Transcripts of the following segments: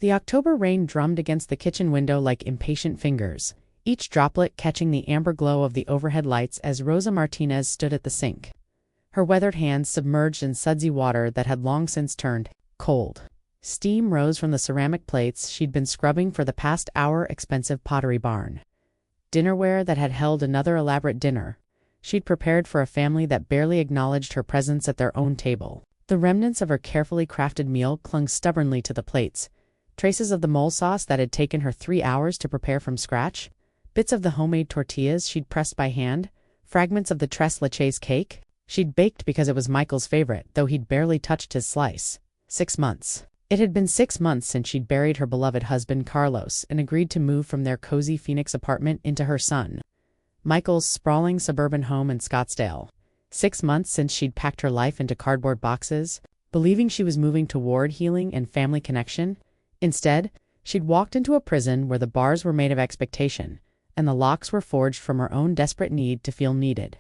The October rain drummed against the kitchen window like impatient fingers, each droplet catching the amber glow of the overhead lights as Rosa Martinez stood at the sink, her weathered hands submerged in sudsy water that had long since turned cold. Steam rose from the ceramic plates she'd been scrubbing for the past hour. Expensive pottery barn. Dinnerware that had held another elaborate dinner she'd prepared for a family that barely acknowledged her presence at their own table. The remnants of her carefully crafted meal clung stubbornly to the plates, traces of the mole sauce that had taken her 3 hours to prepare from scratch, bits of the homemade tortillas she'd pressed by hand, fragments of the tres leches cake she'd baked because it was Michael's favorite, though he'd barely touched his slice. 6 months. It had been 6 months since she'd buried her beloved husband Carlos and agreed to move from their cozy Phoenix apartment into her son Michael's sprawling suburban home in Scottsdale. 6 months since she'd packed her life into cardboard boxes, believing she was moving toward healing and family connection. Instead, she'd walked into a prison where the bars were made of expectation, and the locks were forged from her own desperate need to feel needed.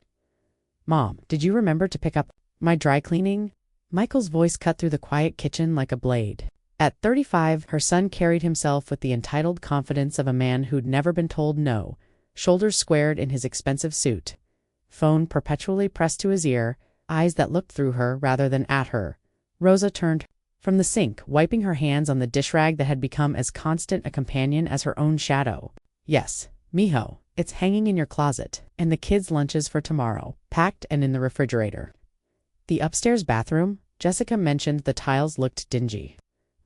"Mom, did you remember to pick up my dry cleaning?" Michael's voice cut through the quiet kitchen like a blade. At 35, her son carried himself with the entitled confidence of a man who'd never been told no, shoulders squared in his expensive suit, phone perpetually pressed to his ear, eyes that looked through her rather than at her. Rosa turned from the sink, wiping her hands on the dish rag that had become as constant a companion as her own shadow. "Yes, mijo, it's hanging in your closet, and the kids' lunches for tomorrow, packed and in the refrigerator." The upstairs bathroom, Jessica mentioned the tiles looked dingy.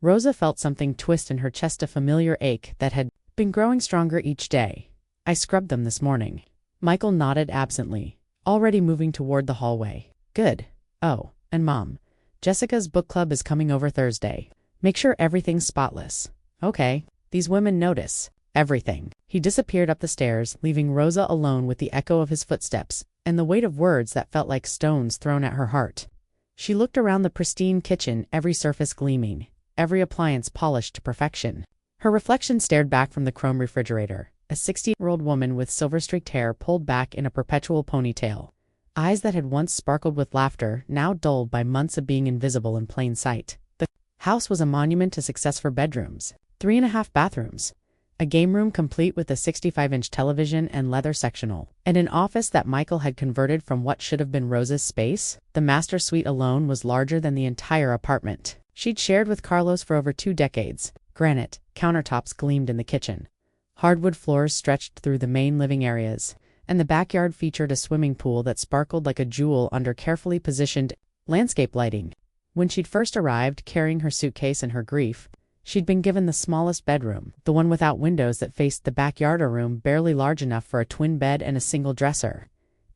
Rosa felt something twist in her chest, a familiar ache that had been growing stronger each day. "I scrubbed them this morning." Michael nodded absently, already moving toward the hallway. "Good. Oh, and Mom, Jessica's book club is coming over Thursday. Make sure everything's spotless." "Okay." These women notice everything. He disappeared up the stairs, leaving Rosa alone with the echo of his footsteps and the weight of words that felt like stones thrown at her heart. She looked around the pristine kitchen, every surface gleaming, every appliance polished to perfection. Her reflection stared back from the chrome refrigerator, a 60-year-old woman with silver-streaked hair pulled back in a perpetual ponytail. Eyes that had once sparkled with laughter, now dulled by months of being invisible in plain sight. The house was a monument to success for bedrooms. 3.5 bathrooms. A game room complete with a 65-inch television and leather sectional, and an office that Michael had converted from what should have been Rosa's space. The master suite alone was larger than the entire apartment she'd shared with Carlos for over 2 decades. Granite countertops gleamed in the kitchen. Hardwood floors stretched through the main living areas, and the backyard featured a swimming pool that sparkled like a jewel under carefully positioned landscape lighting. When she'd first arrived, carrying her suitcase and her grief, she'd been given the smallest bedroom, the one without windows that faced the backyard, a room barely large enough for a twin bed and a single dresser.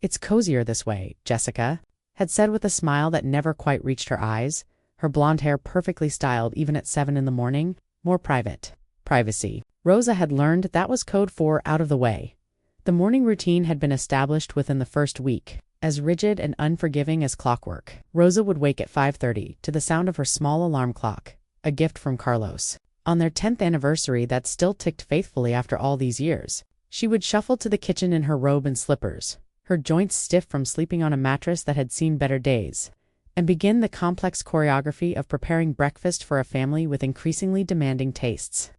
"It's cozier this way," Jessica had said with a smile that never quite reached her eyes, her blonde hair perfectly styled even at 7 in the morning. More private. Privacy. Rosa had learned that was code for out of the way. The morning routine had been established within the first week, as rigid and unforgiving as clockwork. Rosa would wake at 5:30 to the sound of her small alarm clock, a gift from Carlos. On their 10th anniversary that still ticked faithfully after all these years, she would shuffle to the kitchen in her robe and slippers, her joints stiff from sleeping on a mattress that had seen better days, and begin the complex choreography of preparing breakfast for a family with increasingly demanding tastes.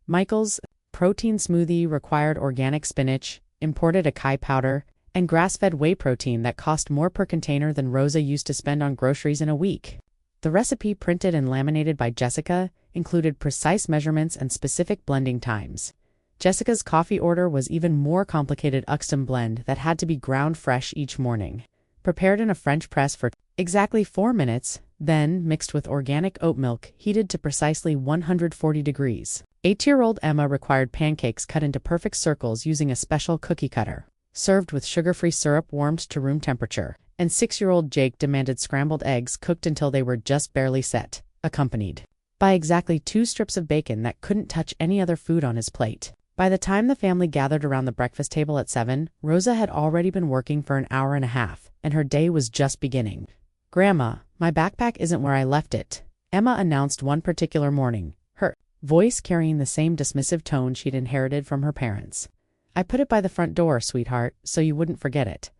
Michael's protein smoothie required organic spinach, imported acai powder, and grass-fed whey protein that cost more per container than Rosa used to spend on groceries in a week. The recipe, printed and laminated by Jessica, included precise measurements and specific blending times. Jessica's coffee order was even more complicated: Uxton blend that had to be ground fresh each morning, prepared in a French press for exactly 4 minutes, then mixed with organic oat milk heated to precisely 140 degrees. 8-year-old Emma required pancakes cut into perfect circles using a special cookie cutter, served with sugar-free syrup warmed to room temperature, and 6-year-old Jake demanded scrambled eggs cooked until they were just barely set, accompanied by exactly 2 strips of bacon that couldn't touch any other food on his plate. By the time the family gathered around the breakfast table at 7, Rosa had already been working for an hour and a half, and her day was just beginning. "Grandma, my backpack isn't where I left it," Emma announced one particular morning, her voice carrying the same dismissive tone she'd inherited from her parents. "I put it by the front door, sweetheart, so you wouldn't forget it.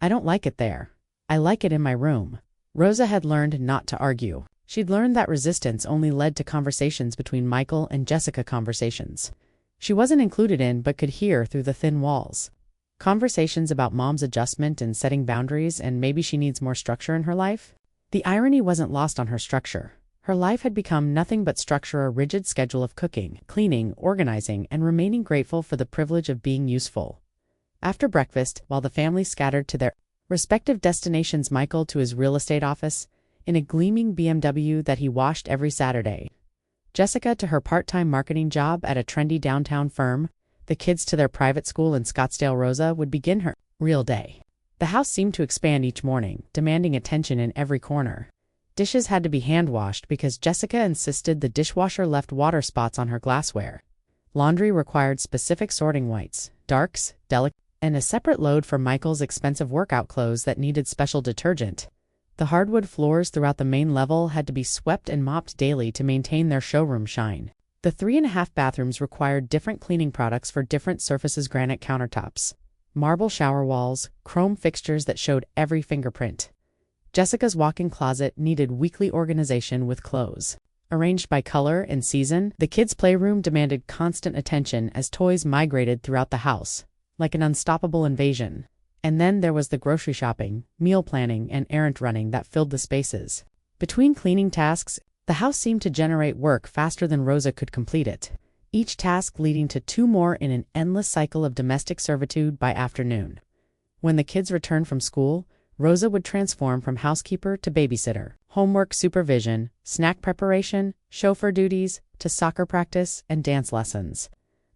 I don't like it there. I like it in my room." Rosa had learned not to argue. She'd learned that resistance only led to conversations between Michael and Jessica, conversations she wasn't included in but could hear through the thin walls. Conversations about mom's adjustment and setting boundaries, and maybe she needs more structure in her life. The irony wasn't lost on her. Structure. Her life had become nothing but structure, a rigid schedule of cooking, cleaning, organizing, and remaining grateful for the privilege of being useful. After breakfast, while the family scattered to their respective destinations, Michael to his real estate office, in a gleaming BMW that he washed every Saturday. Jessica to her part-time marketing job at a trendy downtown firm, the kids to their private school in Scottsdale. Rosa would begin her real day. The house seemed to expand each morning, demanding attention in every corner. Dishes had to be hand-washed because Jessica insisted the dishwasher left water spots on her glassware. Laundry required specific sorting: whites, darks, delicate, and a separate load for Michael's expensive workout clothes that needed special detergent. The hardwood floors throughout the main level had to be swept and mopped daily to maintain their showroom shine. The 3.5 bathrooms required different cleaning products for different surfaces: granite countertops, marble shower walls, chrome fixtures that showed every fingerprint. Jessica's walk-in closet needed weekly organization with clothes arranged by color and season. The kids' playroom demanded constant attention as toys migrated throughout the house, like an unstoppable invasion. And then there was the grocery shopping, meal planning, and errand running that filled the spaces. Between cleaning tasks, the house seemed to generate work faster than Rosa could complete it, each task leading to 2 more in an endless cycle of domestic servitude by afternoon. When the kids returned from school, Rosa would transform from housekeeper to babysitter, homework supervision, snack preparation, chauffeur duties, to soccer practice and dance lessons.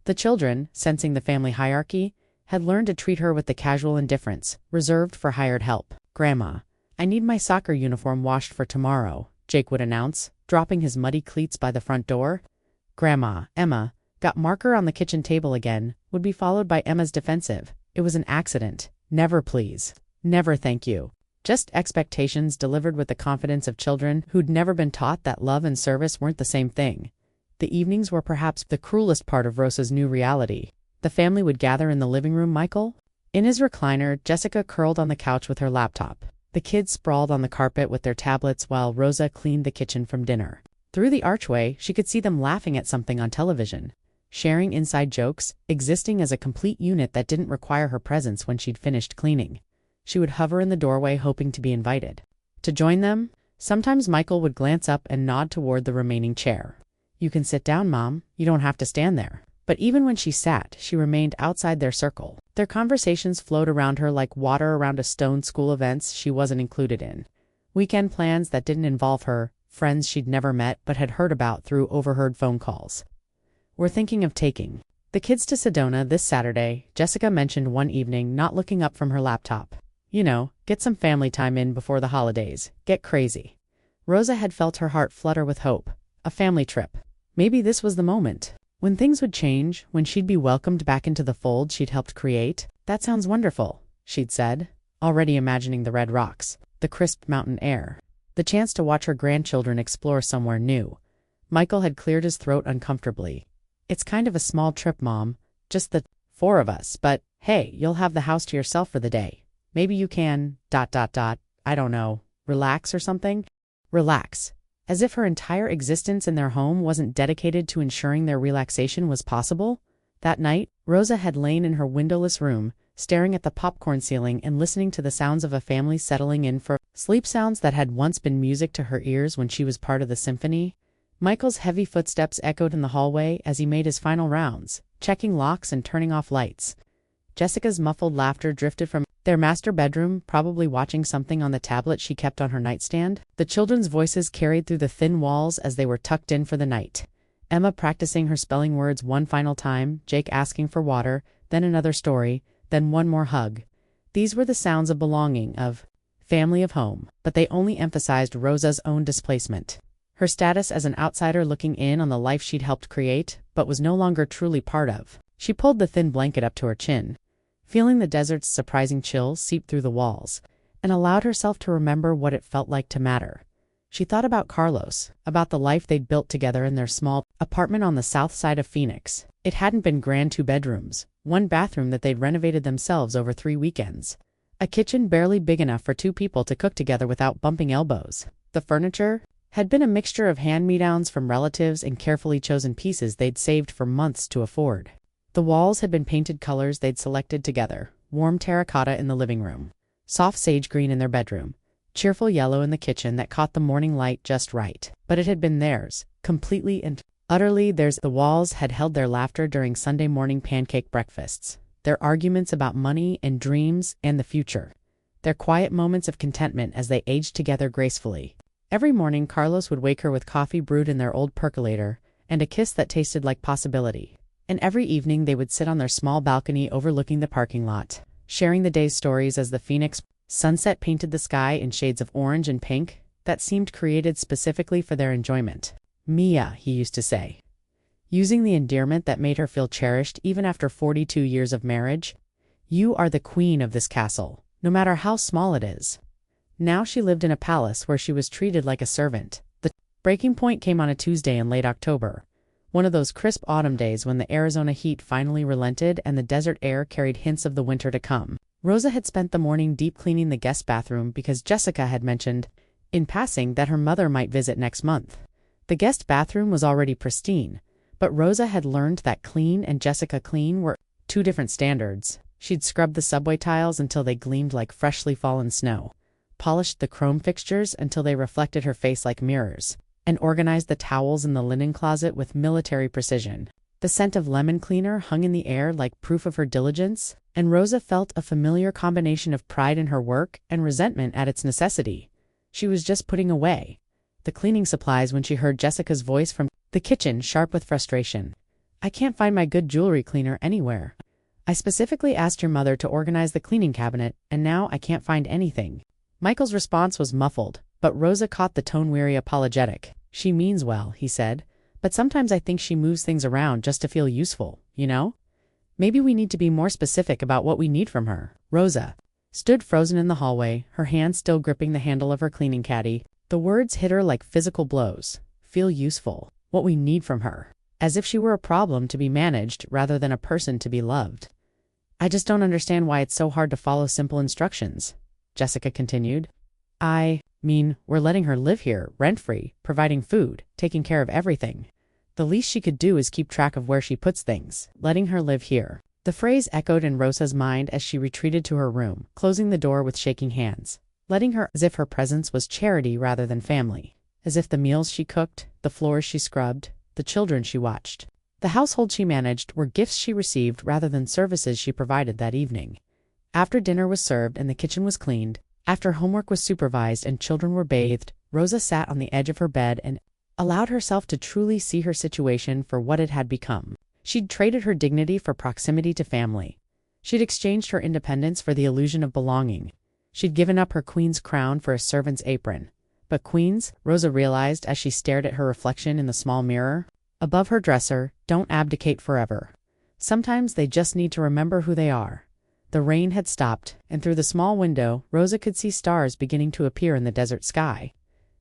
The children, sensing the family hierarchy, had learned to treat her with the casual indifference reserved for hired help. "Grandma, I need my soccer uniform washed for tomorrow," Jake would announce, dropping his muddy cleats by the front door. "Grandma, Emma, got marker on the kitchen table again," would be followed by Emma's defensive, "It was an accident. Never please. Never thank you." Just expectations delivered with the confidence of children who'd never been taught that love and service weren't the same thing. The evenings were perhaps the cruelest part of Rosa's new reality. The family would gather in the living room. Michael in his recliner, Jessica curled on the couch with her laptop. The kids sprawled on the carpet with their tablets while Rosa cleaned the kitchen from dinner. Through the archway, she could see them laughing at something on television, sharing inside jokes, existing as a complete unit that didn't require her presence when she'd finished cleaning. She would hover in the doorway hoping to be invited to join them. Sometimes Michael would glance up and nod toward the remaining chair. "You can sit down, Mom. You don't have to stand there." But even when she sat, she remained outside their circle. Their conversations flowed around her like water around a stone. School events she wasn't included in, weekend plans that didn't involve her, friends she'd never met but had heard about through overheard phone calls. "We're thinking of taking the kids to Sedona this Saturday," Jessica mentioned one evening, not looking up from her laptop. "You know, get some family time in before the holidays. Get crazy." Rosa had felt her heart flutter with hope. A family trip. Maybe this was the moment when things would change, when she'd be welcomed back into the fold she'd helped create. "That sounds wonderful," she'd said, already imagining the red rocks, the crisp mountain air, the chance to watch her grandchildren explore somewhere new. Michael had cleared his throat uncomfortably. "It's kind of a small trip, Mom. Just the 4 of us, but hey, you'll have the house to yourself for the day. Maybe you can, I don't know, relax or something." Relax. As if her entire existence in their home wasn't dedicated to ensuring their relaxation was possible. That night, Rosa had lain in her windowless room, staring at the popcorn ceiling and listening to the sounds of a family settling in for sleep, sounds that had once been music to her ears when she was part of the symphony. Michael's heavy footsteps echoed in the hallway as he made his final rounds, checking locks and turning off lights. Jessica's muffled laughter drifted from their master bedroom, probably watching something on the tablet she kept on her nightstand. The children's voices carried through the thin walls as they were tucked in for the night. Emma practicing her spelling words one final time, Jake asking for water, then another story, then one more hug. These were the sounds of belonging, of family, of home, but they only emphasized Rosa's own displacement. Her status as an outsider looking in on the life she'd helped create, but was no longer truly part of. She pulled the thin blanket up to her chin, feeling the desert's surprising chill seep through the walls, and allowed herself to remember what it felt like to matter. She thought about Carlos, about the life they'd built together in their small apartment on the south side of Phoenix. It hadn't been grand: 2 bedrooms, 1 bathroom that they'd renovated themselves over 3 weekends, a kitchen barely big enough for 2 people to cook together without bumping elbows. The furniture, had been a mixture of hand-me-downs from relatives and carefully chosen pieces they'd saved for months to afford. The walls had been painted colors they'd selected together: warm terracotta in the living room, soft sage green in their bedroom, cheerful yellow in the kitchen that caught the morning light just right. But it had been theirs, completely and utterly theirs. The walls had held their laughter during Sunday morning pancake breakfasts, their arguments about money and dreams and the future, their quiet moments of contentment as they aged together gracefully. Every morning Carlos would wake her with coffee brewed in their old percolator and a kiss that tasted like possibility. And every evening they would sit on their small balcony overlooking the parking lot, sharing the day's stories as the Phoenix sunset painted the sky in shades of orange and pink that seemed created specifically for their enjoyment. "Mia," he used to say, using the endearment that made her feel cherished even after 42 years of marriage, "you are the queen of this castle, no matter how small it is." Now she lived in a palace where she was treated like a servant. The breaking point came on a Tuesday in late October, one of those crisp autumn days when the Arizona heat finally relented and the desert air carried hints of the winter to come. Rosa had spent the morning deep cleaning the guest bathroom because Jessica had mentioned, in passing, that her mother might visit next month. The guest bathroom was already pristine, but Rosa had learned that clean and Jessica clean were two different standards. She'd scrubbed the subway tiles until they gleamed like freshly fallen snow, polished the chrome fixtures until they reflected her face like mirrors, and organized the towels in the linen closet with military precision. The scent of lemon cleaner hung in the air like proof of her diligence, and Rosa felt a familiar combination of pride in her work and resentment at its necessity. She was just putting away the cleaning supplies when she heard Jessica's voice from the kitchen, sharp with frustration. "I can't find my good jewelry cleaner anywhere. I specifically asked your mother to organize the cleaning cabinet, and now I can't find anything." Michael's response was muffled, but Rosa caught the tone-weary apologetic. "She means well," he said, "but sometimes I think she moves things around just to feel useful, you know? Maybe we need to be more specific about what we need from her." Rosa stood frozen in the hallway, her hand still gripping the handle of her cleaning caddy. The words hit her like physical blows. Feel useful. What we need from her. As if she were a problem to be managed rather than a person to be loved. "I just don't understand why it's so hard to follow simple instructions," Jessica continued. "I mean, we're letting her live here, rent-free, providing food, taking care of everything. The least she could do is keep track of where she puts things, letting her live here." The phrase echoed in Rosa's mind as she retreated to her room, closing the door with shaking hands, letting her, as if her presence was charity rather than family, as if the meals she cooked, the floors she scrubbed, the children she watched, the household she managed were gifts she received rather than services she provided that evening. After dinner was served and the kitchen was cleaned, after homework was supervised and children were bathed, Rosa sat on the edge of her bed and allowed herself to truly see her situation for what it had become. She'd traded her dignity for proximity to family. She'd exchanged her independence for the illusion of belonging. She'd given up her queen's crown for a servant's apron. But queens, Rosa realized as she stared at her reflection in the small mirror above her dresser, don't abdicate forever. Sometimes they just need to remember who they are. The rain had stopped, and through the small window, Rosa could see stars beginning to appear in the desert sky.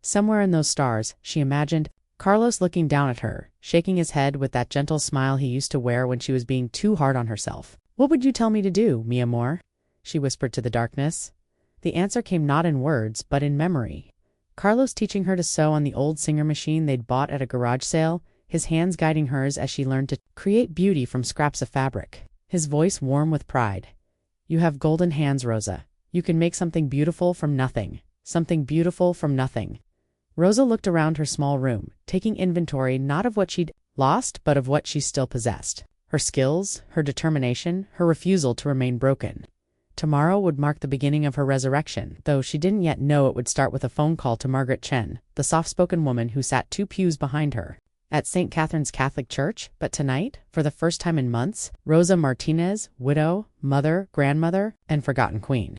Somewhere in those stars, she imagined Carlos looking down at her, shaking his head with that gentle smile he used to wear when she was being too hard on herself. "What would you tell me to do, mi amor?" she whispered to the darkness. The answer came not in words, but in memory. Carlos teaching her to sew on the old Singer machine they'd bought at a garage sale, his hands guiding hers as she learned to create beauty from scraps of fabric. His voice warm with pride. "You have golden hands, Rosa. You can make something beautiful from nothing. Something beautiful from nothing." Rosa looked around her small room, taking inventory not of what she'd lost, but of what she still possessed. Her skills, her determination, her refusal to remain broken. Tomorrow would mark the beginning of her resurrection, though she didn't yet know it would start with a phone call to Margaret Chen, the soft-spoken woman who sat 2 pews behind her, at St. Catherine's Catholic Church. But tonight, for the first time in months, Rosa Martinez, widow, mother, grandmother, and forgotten queen,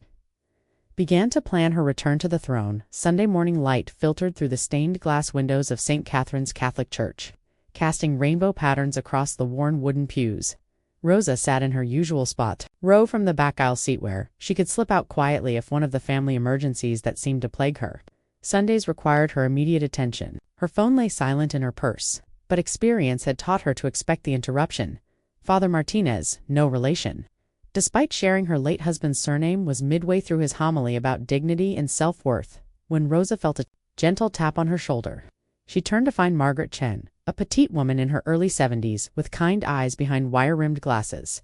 began to plan her return to the throne. Sunday morning light filtered through the stained glass windows of St. Catherine's Catholic Church, casting rainbow patterns across the worn wooden pews. Rosa sat in her usual spot, row from the back aisle seat where she could slip out quietly if one of the family emergencies that seemed to plague her. Sundays required her immediate attention. Her phone lay silent in her purse, but experience had taught her to expect the interruption. Father Martinez, no relation, despite sharing her late husband's surname, was midway through his homily about dignity and self-worth when Rosa felt a Gentle tap on her shoulder. She turned to find Margaret Chen, a petite woman in her early 70s with kind eyes behind wire-rimmed glasses.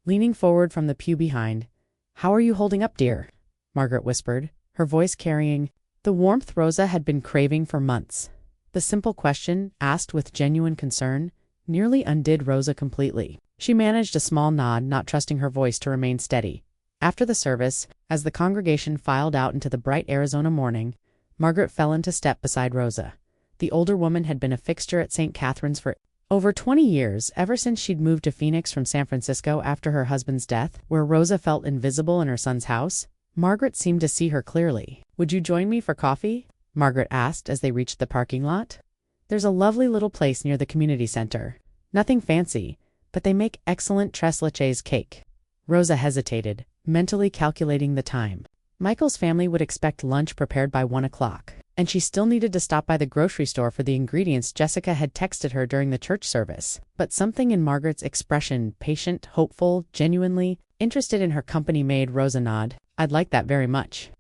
Leaning forward from the pew behind, "How are you holding up, dear?" Margaret whispered, her voice carrying the warmth Rosa had been craving for months. The simple question, asked with genuine concern, nearly undid Rosa completely. She managed a small nod, not trusting her voice to remain steady. After the service, as the congregation filed out into the bright Arizona morning, Margaret fell into step beside Rosa. The older woman had been a fixture at St. Catherine's for over 20 years, ever since she'd moved to Phoenix from San Francisco after her husband's death, where Rosa felt invisible in her son's house. Margaret seemed to see her clearly. "Would you join me for coffee?" Margaret asked as they reached the parking lot. "There's a lovely little place near the community center. Nothing fancy, but they make excellent tres leches cake." Rosa hesitated, mentally calculating the time. Michael's family would expect lunch prepared by 1 o'clock, and she still needed to stop by the grocery store for the ingredients Jessica had texted her during the church service. But something in Margaret's expression, patient, hopeful, genuinely interested in her company, made Rosa nod. "I'd like that very much."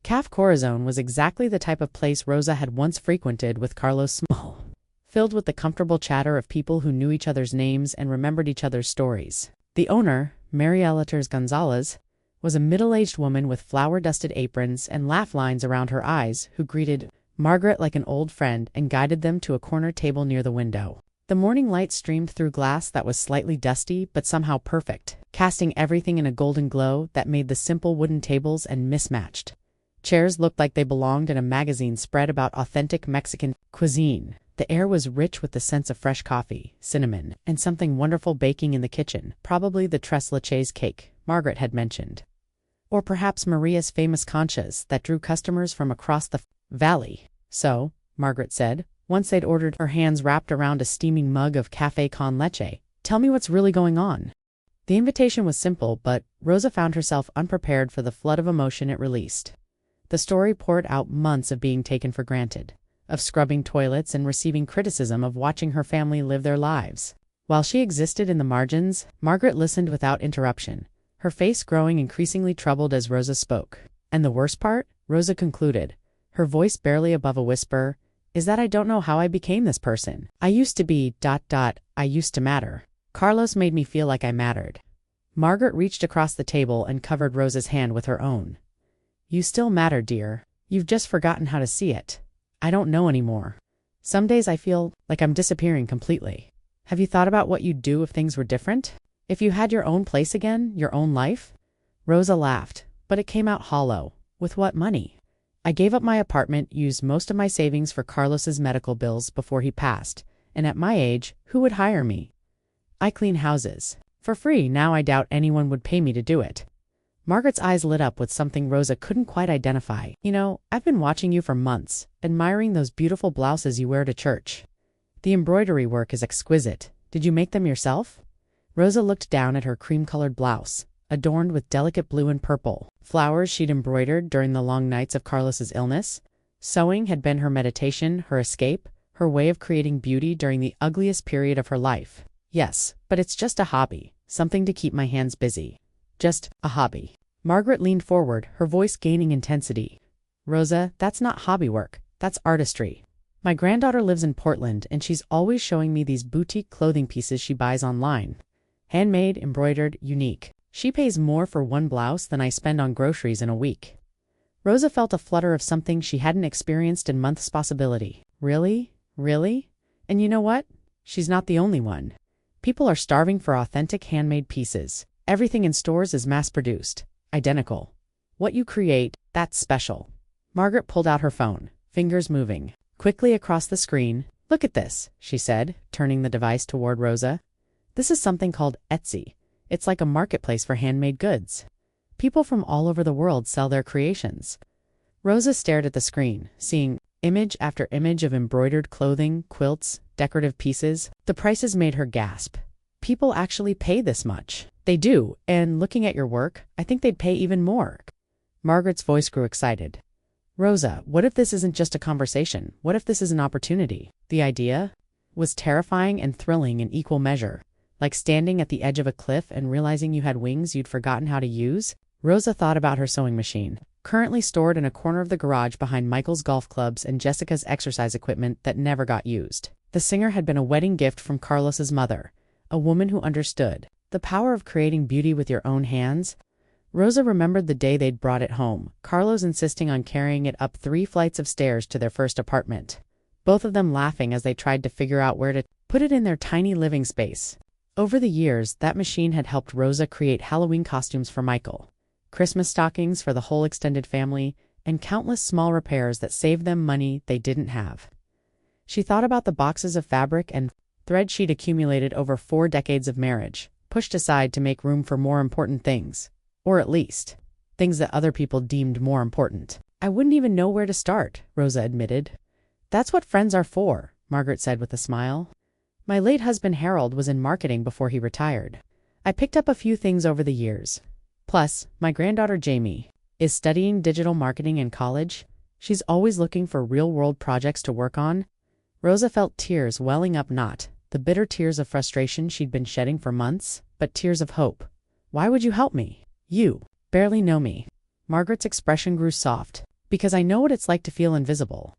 Caf Corazon was exactly the type of place Rosa had once frequented with Carlos Small, filled with the comfortable chatter of people who knew each other's names and remembered each other's stories. The owner, Mariela Terz Gonzalez, was a middle-aged woman with flour-dusted aprons and laugh lines around her eyes, who greeted Margaret like an old friend and guided them to a corner table near the window. The morning light streamed through glass that was slightly dusty but somehow perfect, casting everything in a golden glow that made the simple wooden tables and mismatched chairs look like they belonged in a magazine spread about authentic Mexican cuisine. The air was rich with the sense of fresh coffee, cinnamon, and something wonderful baking in the kitchen, probably the tres leches cake Margaret had mentioned. Or perhaps Maria's famous conchas that drew customers from across the valley. "So," Margaret said, once they'd ordered, her hands wrapped around a steaming mug of café con leche, "tell me what's really going on." The invitation was simple, but Rosa found herself unprepared for the flood of emotion it released. The story poured out months of being taken for granted, of scrubbing toilets and receiving criticism, of watching her family live their lives. While she existed in the margins, Margaret listened without interruption, her face growing increasingly troubled as Rosa spoke. "And the worst part," Rosa concluded, her voice barely above a whisper, "is that I don't know how I became this person. I used to be ... I used to matter. Carlos made me feel like I mattered." Margaret reached across the table and covered Rosa's hand with her own. "You still matter, dear. You've just forgotten how to see it. I don't know anymore. Some days I feel like I'm disappearing completely. Have you thought about what you'd do if things were different? If you had your own place again, your own life?" Rosa laughed, but it came out hollow. "With what money? I gave up my apartment, used most of my savings for Carlos's medical bills before he passed, and at my age, who would hire me? I clean houses for free now. I doubt anyone would pay me to do it." Margaret's eyes lit up with something Rosa couldn't quite identify. "You know, I've been watching you for months, admiring those beautiful blouses you wear to church. The embroidery work is exquisite. Did you make them yourself?" Rosa looked down at her cream-colored blouse, adorned with delicate blue and purple flowers she'd embroidered during the long nights of Carlos's illness. Sewing had been her meditation, her escape, her way of creating beauty during the ugliest period of her life. "Yes, but it's just a hobby, something to keep my hands busy. Just a hobby." Margaret leaned forward, her voice gaining intensity. "Rosa, that's not hobby work, that's artistry. My granddaughter lives in Portland, and she's always showing me these boutique clothing pieces she buys online. Handmade, embroidered, unique. She pays more for one blouse than I spend on groceries in a week." Rosa felt a flutter of something she hadn't experienced in months. Possibility. Really? Really? And you know what? She's not the only one. People are starving for authentic handmade pieces. Everything in stores is mass-produced, identical. What you create, that's special. Margaret pulled out her phone, fingers moving quickly across the screen. "Look at this," she said, turning the device toward Rosa. "This is something called Etsy. It's like a marketplace for handmade goods. People from all over the world sell their creations." Rosa stared at the screen, seeing image after image of embroidered clothing, quilts, decorative pieces. The prices made her gasp. People actually pay this much. "They do, and looking at your work, I think they'd pay even more." Margaret's voice grew excited. "Rosa, what if this isn't just a conversation? What if this is an opportunity?" The idea was terrifying and thrilling in equal measure, like standing at the edge of a cliff and realizing you had wings you'd forgotten how to use. Rosa thought about her sewing machine. currently stored in a corner of the garage behind Michael's golf clubs and Jessica's exercise equipment that never got used. The singer had been a wedding gift from Carlos's mother, a woman who understood the power of creating beauty with your own hands. Rosa remembered the day they'd brought it home, Carlos insisting on carrying it up 3 flights of stairs to their first apartment, both of them laughing as they tried to figure out where to put it in their tiny living space. Over the years, that machine had helped Rosa create Halloween costumes for Michael, Christmas stockings for the whole extended family, and countless small repairs that saved them money they didn't have. She thought about the boxes of fabric and thread she'd accumulated over 4 decades of marriage, pushed aside to make room for more important things. Or at least, things that other people deemed more important. "I wouldn't even know where to start," Rosa admitted. "That's what friends are for," Margaret said with a smile. "My late husband Harold was in marketing before he retired. I picked up a few things over the years. Plus, my granddaughter Jamie is studying digital marketing in college. She's always looking for real-world projects to work on." Rosa felt tears welling up, not the bitter tears of frustration she'd been shedding for months, but tears of hope. "Why would you help me? You barely know me." Margaret's expression grew soft. "Because I know what it's like to feel invisible.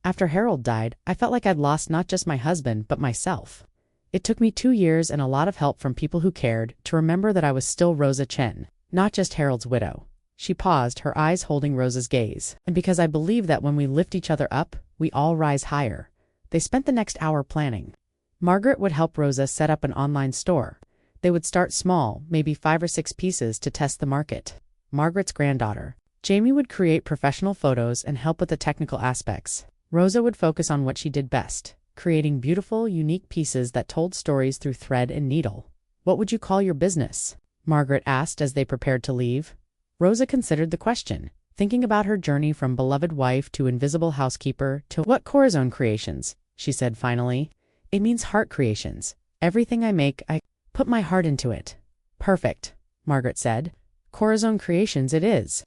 After Harold died, I felt like I'd lost not just my husband, but myself. It took me 2 years and a lot of help from people who cared to remember that I was still Rosa Chen, not just Harold's widow." She paused, her eyes holding Rosa's gaze. "And because I believe that when we lift each other up, we all rise higher." They spent the next hour planning. Margaret would help Rosa set up an online store. They would start small, maybe 5 or 6 pieces to test the market. Margaret's granddaughter, Jamie, would create professional photos and help with the technical aspects. Rosa would focus on what she did best, creating beautiful, unique pieces that told stories through thread and needle. "What would you call your business?" Margaret asked as they prepared to leave. Rosa considered the question, thinking about her journey from beloved wife to invisible housekeeper to "What Corazon Creations?" She said finally. "It means heart creations. Everything I make, I put my heart into it." "Perfect," Margaret said. "Corazon Creations it is."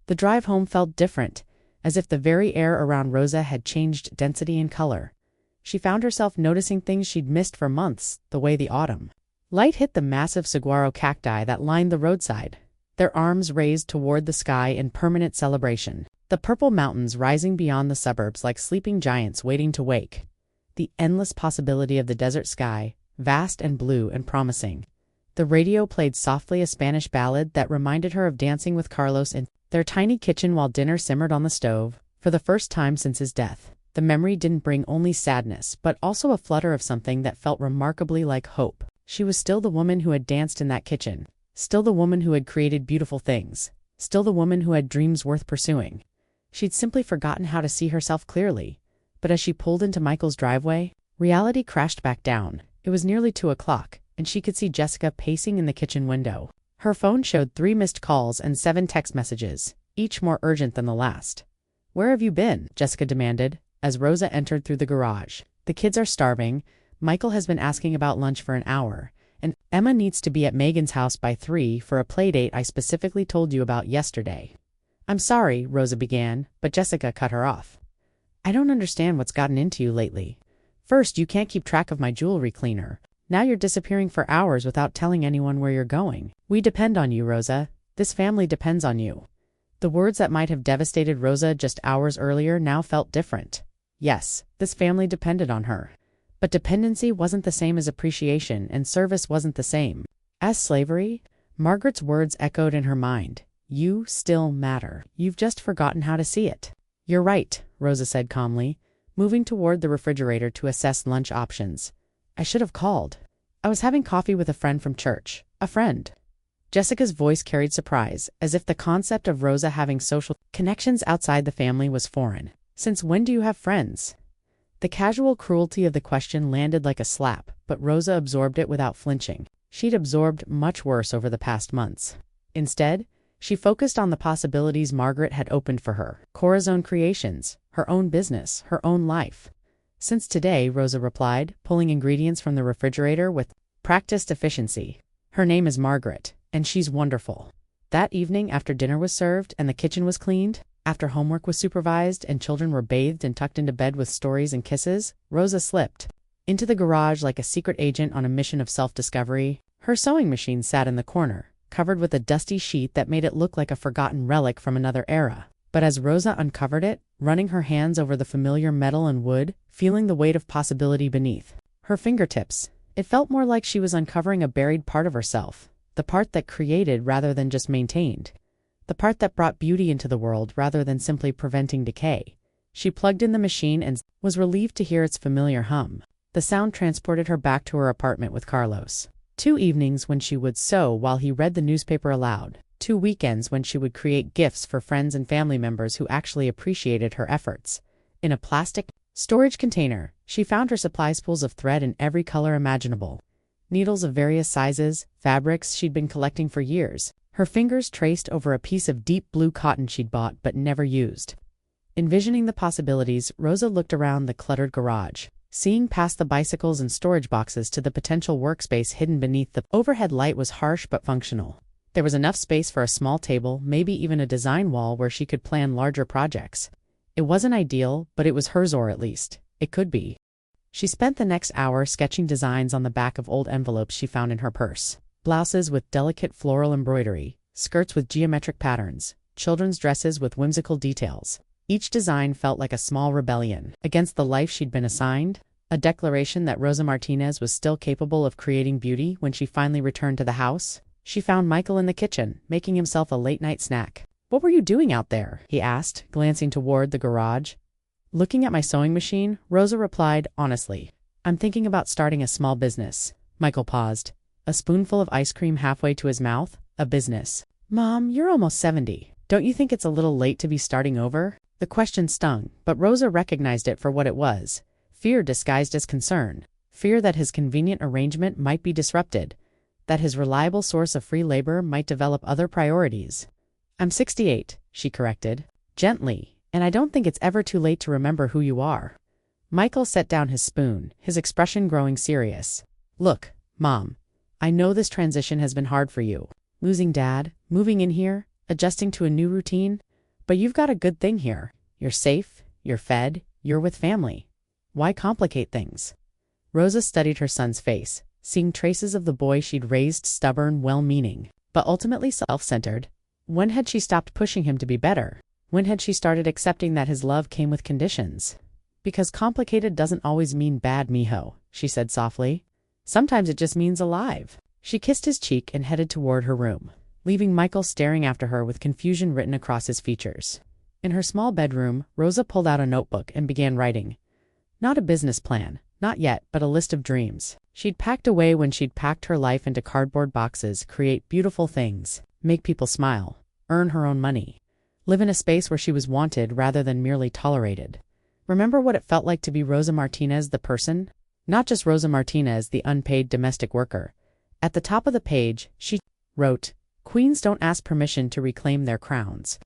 The drive home felt different, as if the very air around Rosa had changed density and color. She found herself noticing things she'd missed for months, the way the autumn light hit the massive saguaro cacti that lined the roadside, their arms raised toward the sky in permanent celebration. The purple mountains rising beyond the suburbs like sleeping giants waiting to wake. The endless possibility of the desert sky, vast and blue and promising. The radio played softly a Spanish ballad that reminded her of dancing with Carlos in their tiny kitchen while dinner simmered on the stove. For the first time since his death, the memory didn't bring only sadness, but also a flutter of something that felt remarkably like hope. She was still the woman who had danced in that kitchen, still the woman who had created beautiful things, still the woman who had dreams worth pursuing. She'd simply forgotten how to see herself clearly. But as she pulled into Michael's driveway, reality crashed back down. It was nearly 2 o'clock, and she could see Jessica pacing in the kitchen window. Her phone showed 3 missed calls and 7 text messages, each more urgent than the last. "Where have you been?" Jessica demanded, as Rosa entered through the garage. "The kids are starving, Michael has been asking about lunch for an hour, and Emma needs to be at Megan's house by 3 for a play date I specifically told you about yesterday." "I'm sorry," Rosa began, but Jessica cut her off. "I don't understand what's gotten into you lately. First, you can't keep track of my jewelry cleaner. Now you're disappearing for hours without telling anyone where you're going. We depend on you, Rosa. This family depends on you." The words that might have devastated Rosa just hours earlier now felt different. Yes, this family depended on her. But dependency wasn't the same as appreciation, and service wasn't the same as slavery. Margaret's words echoed in her mind. "You still matter. You've just forgotten how to see it." "You're right," Rosa said calmly, moving toward the refrigerator to assess lunch options. "I should have called. I was having coffee with a friend from church." "A friend?" Jessica's voice carried surprise, as if the concept of Rosa having social connections outside the family was foreign. "Since when do you have friends?" The casual cruelty of the question landed like a slap, but Rosa absorbed it without flinching. She'd absorbed much worse over the past months. Instead, she focused on the possibilities Margaret had opened for her. Corazon Creations, her own business, her own life. "Since today," Rosa replied, pulling ingredients from the refrigerator with practiced efficiency. "Her name is Margaret, and she's wonderful." That evening, after dinner was served and the kitchen was cleaned, after homework was supervised and children were bathed and tucked into bed with stories and kisses, Rosa slipped into the garage like a secret agent on a mission of self-discovery. Her sewing machine sat in the corner, covered with a dusty sheet that made it look like a forgotten relic from another era. But as Rosa uncovered it, running her hands over the familiar metal and wood, feeling the weight of possibility beneath her fingertips, it felt more like she was uncovering a buried part of herself, the part that created rather than just maintained, the part that brought beauty into the world rather than simply preventing decay. She plugged in the machine and was relieved to hear its familiar hum. The sound transported her back to her apartment with Carlos. 2 evenings when she would sew while he read the newspaper aloud. 2 weekends when she would create gifts for friends and family members who actually appreciated her efforts. In a plastic storage container, she found her supply spools of thread in every color imaginable. Needles of various sizes, fabrics she'd been collecting for years. Her fingers traced over a piece of deep blue cotton she'd bought but never used. Envisioning the possibilities, Rosa looked around the cluttered garage, seeing past the bicycles and storage boxes to the potential workspace hidden beneath the overhead light was harsh but functional. There was enough space for a small table, maybe even a design wall where she could plan larger projects. It wasn't ideal, but it was hers, or at least it could be. She spent the next hour sketching designs on the back of old envelopes she found in her purse. Blouses with delicate floral embroidery, skirts with geometric patterns, children's dresses with whimsical details. Each design felt like a small rebellion against the life she'd been assigned, a declaration that Rosa Martinez was still capable of creating beauty. When she finally returned to the house, she found Michael in the kitchen, making himself a late-night snack. "What were you doing out there?" he asked, glancing toward the garage. "Looking at my sewing machine," Rosa replied honestly. "I'm thinking about starting a small business." Michael paused, a spoonful of ice cream halfway to his mouth. "A business? Mom, you're almost 70. Don't you think it's a little late to be starting over?" The question stung, but Rosa recognized it for what it was. Fear disguised as concern. Fear that his convenient arrangement might be disrupted, that his reliable source of free labor might develop other priorities. "I'm 68, she corrected, gently, "and I don't think it's ever too late to remember who you are." Michael set down his spoon, his expression growing serious. "Look, Mom, I know this transition has been hard for you. Losing Dad, moving in here, adjusting to a new routine. But you've got a good thing here. You're safe, you're fed, you're with family. Why complicate things?" Rosa studied her son's face, seeing traces of the boy she'd raised, stubborn, well-meaning, but ultimately self-centered. When had she stopped pushing him to be better? When had she started accepting that his love came with conditions? "Because complicated doesn't always mean bad, mijo," she said softly. "Sometimes it just means alive." She kissed his cheek and headed toward her room, leaving Michael staring after her with confusion written across his features. In her small bedroom, Rosa pulled out a notebook and began writing. Not a business plan, not yet, but a list of dreams she'd packed away when she'd packed her life into cardboard boxes: create beautiful things, make people smile, earn her own money, live in a space where she was wanted rather than merely tolerated. Remember what it felt like to be Rosa Martinez, the person? Not just Rosa Martinez, the unpaid domestic worker. At the top of the page, she wrote, "Queens don't ask permission to reclaim their crowns."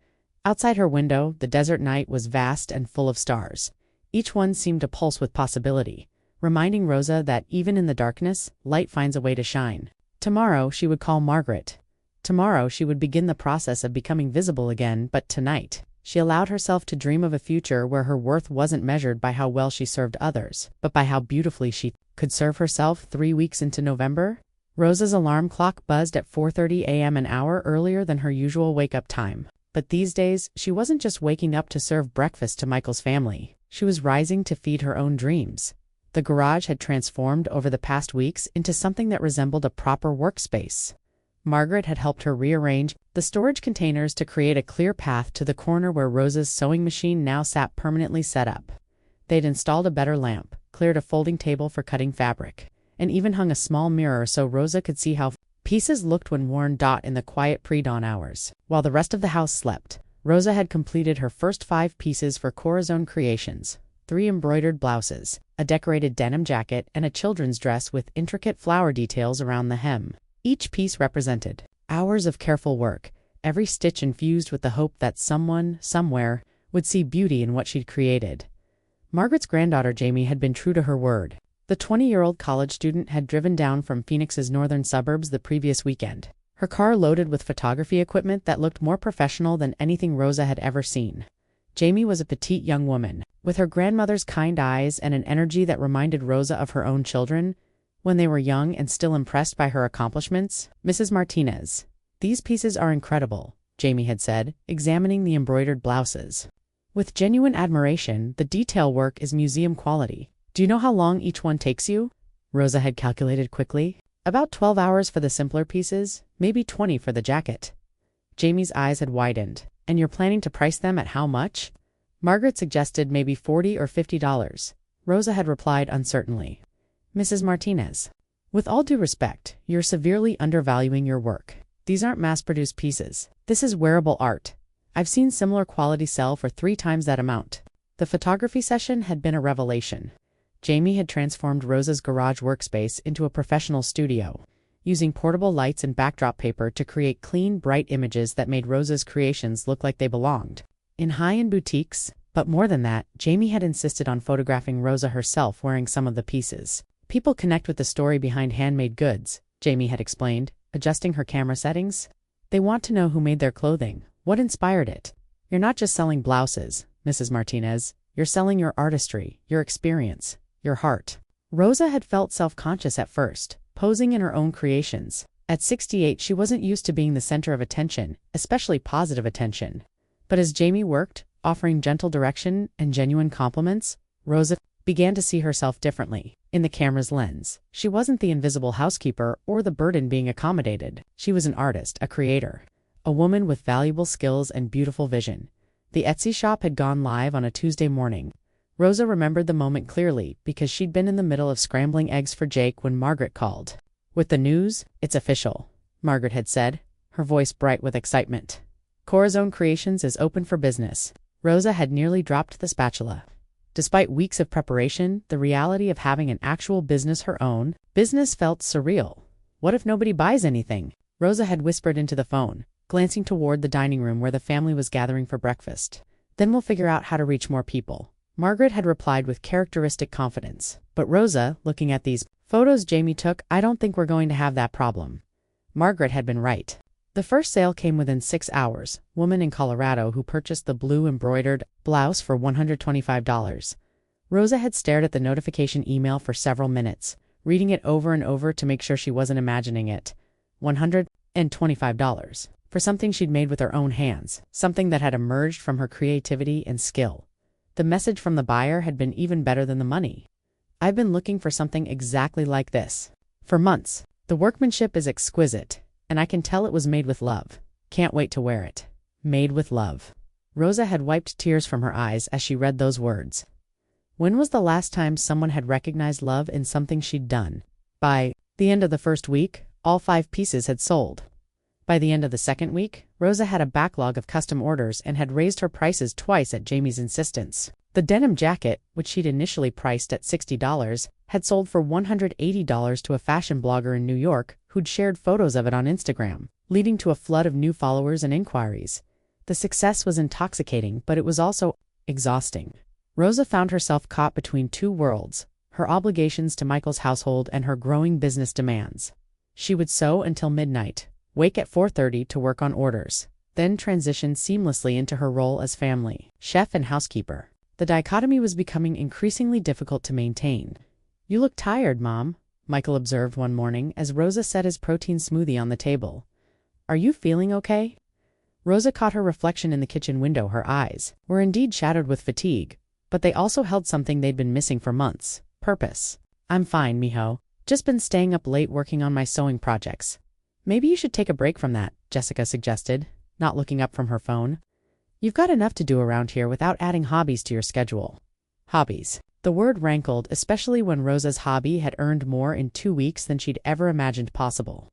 Outside her window, the desert night was vast and full of stars. Each one seemed to pulse with possibility, reminding Rosa that even in the darkness, light finds a way to shine. Tomorrow, she would call Margaret. Tomorrow, she would begin the process of becoming visible again, but tonight, she allowed herself to dream of a future where her worth wasn't measured by how well she served others, but by how beautifully she could serve herself. 3 weeks into November, Rosa's alarm clock buzzed at 4:30 a.m., an hour earlier than her usual wake-up time. But these days, she wasn't just waking up to serve breakfast to Michael's family. She was rising to feed her own dreams. The garage had transformed over the past weeks into something that resembled a proper workspace. Margaret had helped her rearrange the storage containers to create a clear path to the corner where Rosa's sewing machine now sat permanently set up. They'd installed a better lamp, cleared a folding table for cutting fabric, and even hung a small mirror so Rosa could see how pieces looked when worn. In the quiet pre-dawn hours, while the rest of the house slept, Rosa had completed her first 5 pieces for Corazon Creations: 3 embroidered blouses, a decorated denim jacket, and a children's dress with intricate flower details around the hem. Each piece represented hours of careful work, every stitch infused with the hope that someone, somewhere, would see beauty in what she'd created. Margaret's granddaughter Jamie had been true to her word. The 20-year-old college student had driven down from Phoenix's northern suburbs the previous weekend, her car loaded with photography equipment that looked more professional than anything Rosa had ever seen. Jamie was a petite young woman, with her grandmother's kind eyes and an energy that reminded Rosa of her own children when they were young and still impressed by her accomplishments. "Mrs. Martinez, These pieces are incredible, Jamie had said, examining the embroidered blouses. With genuine admiration, the detail work is museum quality. Do you know how long each one takes you? Rosa had calculated quickly. About 12 hours for the simpler pieces, maybe 20 for the jacket. Jamie's eyes had widened. And you're planning to price them at how much? Margaret suggested maybe $40 or $50. Rosa had replied uncertainly. Mrs. Martinez, with all due respect, you're severely undervaluing your work. These aren't mass-produced pieces. This is wearable art. I've seen similar quality sell for 3 times that amount. The photography session had been a revelation. Jamie had transformed Rosa's garage workspace into a professional studio, using portable lights and backdrop paper to create clean, bright images that made Rosa's creations look like they belonged in high-end boutiques. But more than that, Jamie had insisted on photographing Rosa herself wearing some of the pieces. People connect with the story behind handmade goods, Jamie had explained, adjusting her camera settings. They want to know who made their clothing, what inspired it. You're not just selling blouses, Mrs. Martinez. You're selling your artistry, your experience, your heart. Rosa had felt self-conscious at first, posing in her own creations. At 68, she wasn't used to being the center of attention, especially positive attention. But as Jamie worked, offering gentle direction and genuine compliments, Rosa began to see herself differently. In the camera's lens, she wasn't the invisible housekeeper or the burden being accommodated. She was an artist, a creator, a woman with valuable skills and beautiful vision. The Etsy shop had gone live on a Tuesday morning. Rosa remembered the moment clearly because she'd been in the middle of scrambling eggs for Jake when Margaret called. With the news, "It's official," Margaret had said, her voice bright with excitement. Corazon Creations is open for business. Rosa had nearly dropped the spatula. Despite weeks of preparation, the reality of having an actual business her own business felt surreal. What if nobody buys anything? Rosa had whispered into the phone, glancing toward the dining room where the family was gathering for breakfast. Then we'll figure out how to reach more people. Margaret had replied with characteristic confidence. But Rosa, looking at these photos Jamie took, I don't think we're going to have that problem. Margaret had been right. The first sale came within 6 hours. Woman in Colorado who purchased the blue embroidered blouse for $125. Rosa had stared at the notification email for several minutes, reading it over and over to make sure she wasn't imagining it. $125. For something she'd made with her own hands, something that had emerged from her creativity and skill. The message from the buyer had been even better than the money. I've been looking for something exactly like this for months. The workmanship is exquisite, and I can tell it was made with love. Can't wait to wear it. Made with love. Rosa had wiped tears from her eyes as she read those words. When was the last time someone had recognized love in something she'd done? By the end of the first week, all 5 pieces had sold. By the end of the second week, Rosa had a backlog of custom orders and had raised her prices twice at Jamie's insistence. The denim jacket, which she'd initially priced at $60, had sold for $180 to a fashion blogger in New York who'd shared photos of it on Instagram, leading to a flood of new followers and inquiries. The success was intoxicating, but it was also exhausting. Rosa found herself caught between 2 worlds, her obligations to Michael's household and her growing business demands. She would sew until midnight, wake at 4:30 to work on orders, then transition seamlessly into her role as family chef and housekeeper. The dichotomy was becoming increasingly difficult to maintain. You look tired, Mom, Michael observed one morning as Rosa set his protein smoothie on the table. Are you feeling okay? Rosa caught her reflection in the kitchen window. Her eyes were indeed shadowed with fatigue, but they also held something they'd been missing for months: purpose. I'm fine, mijo. Just been staying up late working on my sewing projects. Maybe you should take a break from that, Jessica suggested, not looking up from her phone. You've got enough to do around here without adding hobbies to your schedule. Hobbies. The word rankled, especially when Rosa's hobby had earned more in 2 weeks than she'd ever imagined possible.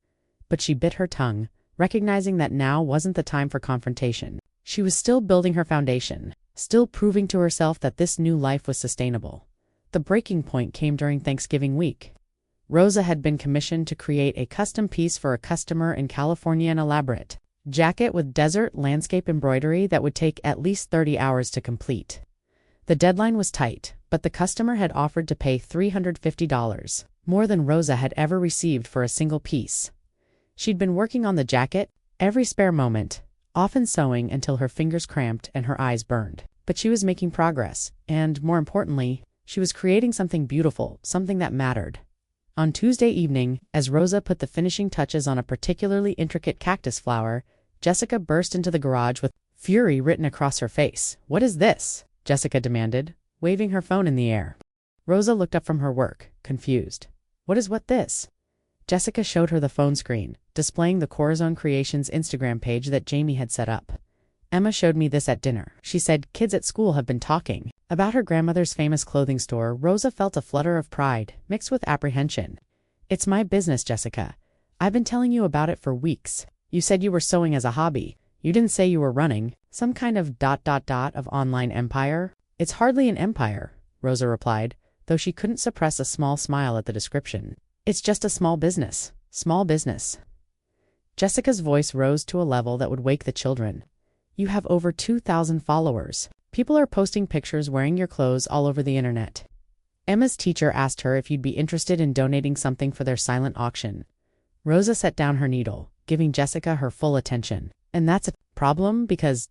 But she bit her tongue, recognizing that now wasn't the time for confrontation. She was still building her foundation, still proving to herself that this new life was sustainable. The breaking point came during Thanksgiving week. Rosa had been commissioned to create a custom piece for a customer in California, an elaborate jacket with desert landscape embroidery that would take at least 30 hours to complete. The deadline was tight, but the customer had offered to pay $350, more than Rosa had ever received for a single piece. She'd been working on the jacket every spare moment, often sewing until her fingers cramped and her eyes burned. But she was making progress, and, more importantly, she was creating something beautiful, something that mattered. On Tuesday evening, as Rosa put the finishing touches on a particularly intricate cactus flower, Jessica burst into the garage with fury written across her face. "What is this?" Jessica demanded, waving her phone in the air. Rosa looked up from her work, confused. "What is what this?" Jessica showed her the phone screen, displaying the Corazon Creations Instagram page that Jamie had set up. "Emma showed me this at dinner," she said. "Kids at school have been talking about her grandmother's famous clothing store." Rosa felt a flutter of pride, mixed with apprehension. "It's my business, Jessica. I've been telling you about it for weeks. You said you were sewing as a hobby. You didn't say you were running some kind of ... of online empire." "It's hardly an empire," Rosa replied, though she couldn't suppress a small smile at the description. "It's just a small business." "Small business." Jessica's voice rose to a level that would wake the children. "You have over 2,000 followers. People are posting pictures wearing your clothes all over the internet." Emma's teacher asked her if you'd be interested in donating something for their silent auction. Rosa set down her needle, giving Jessica her full attention. "And that's a problem because ...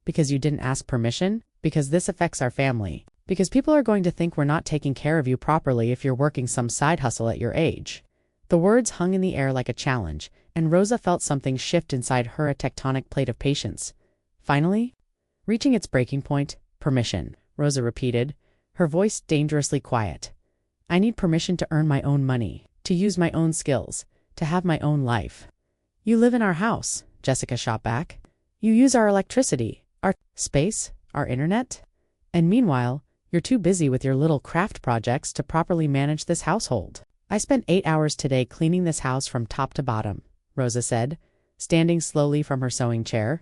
because you didn't ask permission, because this affects our family, because people are going to think we're not taking care of you properly if you're working some side hustle at your age." The words hung in the air like a challenge, and Rosa felt something shift inside her, a tectonic plate of patience. Finally, reaching its breaking point, "Permission," Rosa repeated, her voice dangerously quiet. "I need permission to earn my own money, to use my own skills, to have my own life." "You live in our house," Jessica shot back. "You use our electricity, our space, our internet. And meanwhile, you're too busy with your little craft projects to properly manage this household." "I spent 8 hours today cleaning this house from top to bottom," Rosa said, standing slowly from her sewing chair.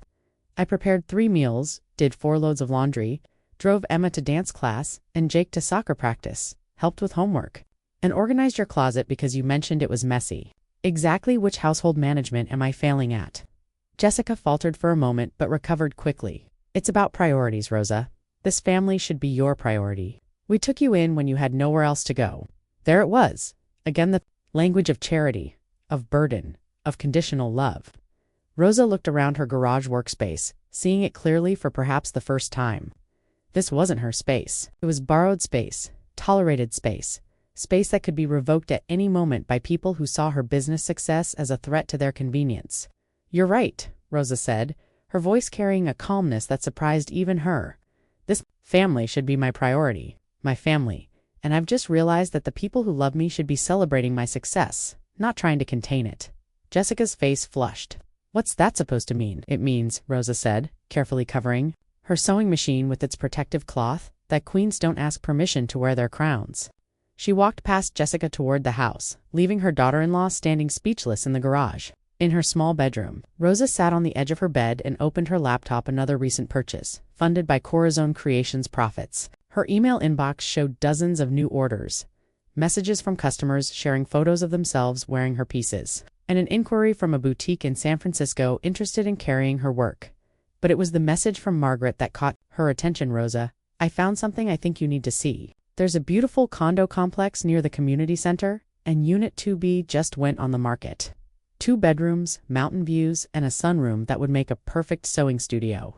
"I prepared 3 meals, did 4 loads of laundry, drove Emma to dance class and Jake to soccer practice, helped with homework, and organized your closet because you mentioned it was messy. Exactly which household management am I failing at?" Jessica faltered for a moment but recovered quickly. "It's about priorities, Rosa. This family should be your priority. We took you in when you had nowhere else to go." There it was. Again, the language of charity, of burden, of conditional love. Rosa looked around her garage workspace, seeing it clearly for perhaps the first time. This wasn't her space. It was borrowed space, tolerated space, space that could be revoked at any moment by people who saw her business success as a threat to their convenience. "You're right," Rosa said, her voice carrying a calmness that surprised even her. "This family should be my priority, my family. And I've just realized that the people who love me should be celebrating my success, not trying to contain it." Jessica's face flushed. "What's that supposed to mean?" "It means," Rosa said, carefully covering her sewing machine with its protective cloth, "that queens don't ask permission to wear their crowns." She walked past Jessica toward the house, leaving her daughter-in-law standing speechless in the garage. In her small bedroom, Rosa sat on the edge of her bed and opened her laptop, another recent purchase, funded by Corazon Creations profits. Her email inbox showed dozens of new orders, messages from customers sharing photos of themselves wearing her pieces, and an inquiry from a boutique in San Francisco interested in carrying her work. But it was the message from Margaret that caught her attention. "Rosa, I found something I think you need to see. There's a beautiful condo complex near the community center, and Unit 2B just went on the market. 2 bedrooms, mountain views, and a sunroom that would make a perfect sewing studio.